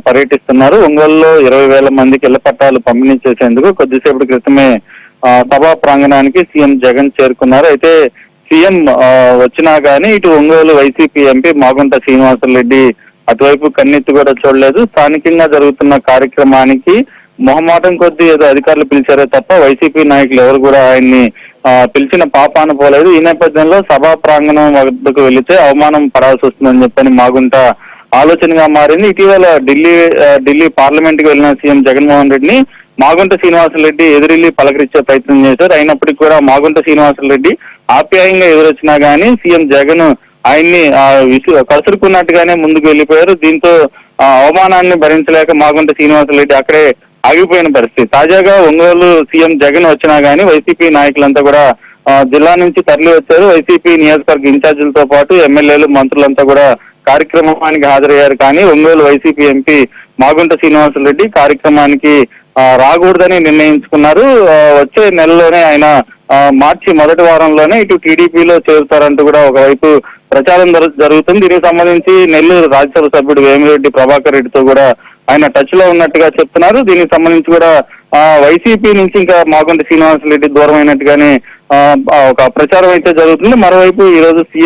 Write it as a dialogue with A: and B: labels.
A: పర్యటిస్తున్నారు. ఒంగోలులో 20,000 మందికి ఇళ్ల పట్టాలు పంపిణీ చేసేందుకు కొద్దిసేపటి క్రితమే సభా ప్రాంగణానికి సీఎం జగన్ చేరుకున్నారు. అయితే సీఎం వచ్చినా కానీ ఇటు ఒంగోలు వైసీపీ ఎంపీ మాగుంట శ్రీనివాసరెడ్డి అటువైపు కన్నెత్తి కూడా చూడలేదు. స్థానికంగా జరుగుతున్న కార్యక్రమానికి మొహమాటం కొద్దీ ఏదో అధికారులు పిలిచారే తప్ప వైసీపీ నాయకులు ఎవరు కూడా ఆయన్ని పిలిచిన పాపాన పోలేదు. ఈ నేపథ్యంలో సభా ప్రాంగణం వద్దకు వెళితే అవమానం పడాల్సి వస్తుందని చెప్పని మాగుంట ఆలోచనగా మారింది. ఇటీవల ఢిల్లీ పార్లమెంట్ కి వెళ్ళిన సీఎం జగన్మోహన్ రెడ్డిని మాగుంట శ్రీనివాసరెడ్డి ఎదురెళ్లి పలకరించే ప్రయత్నం చేశారు. అయినప్పటికీ కూడా మాగుంట శ్రీనివాసరెడ్డి ఆప్యాయంగా ఎదురొచ్చినా గానీ సీఎం జగన్ ఆయన్ని కసురుకున్నట్టుగానే ముందుకు వెళ్లిపోయారు. దీంతో అవమానాన్ని భరించలేక మాగుంట శ్రీనివాసరెడ్డి అక్కడే ఆగిపోయిన పరిస్థితి. తాజాగా ఒంగోలు సీఎం జగన్ వచ్చినా గానీ వైసీపీ నాయకులంతా కూడా జిల్లా నుంచి తరలి వచ్చారు. వైసీపీ నియోజకవర్గ ఇన్ఛార్జీలతో పాటు ఎమ్మెల్యేలు మంత్రులంతా కూడా కార్యక్రమానికి హాజరయ్యారు. కానీ ఒంగోలు వైసీపీ ఎంపీ మాగుంట శ్రీనివాసరెడ్డి కార్యక్రమానికి రాకూడదని నిర్ణయించుకున్నారు. వచ్చే నెలలోనే ఆయన మార్చి మొదటి వారంలోనే ఇటు టీడీపీలో చేరుతారంటూ కూడా ఒకవైపు ప్రచారం జరుగుతుంది. దీనికి సంబంధించి నెల్లూరు రాజ్యసభ సభ్యుడు వేమిరెడ్డి ప్రభాకర్ రెడ్డితో కూడా ఆయన టచ్ లో ఉన్నట్టుగా చెప్తున్నారు. దీనికి సంబంధించి కూడా వైసీపీ నుంచి ఇంకా మాగుంట శ్రీనివాసరెడ్డి దూరం అయినట్టుగానే ఒక ప్రచారం అయితే జరుగుతుంది. మరోవైపు ఈ రోజు సీఎం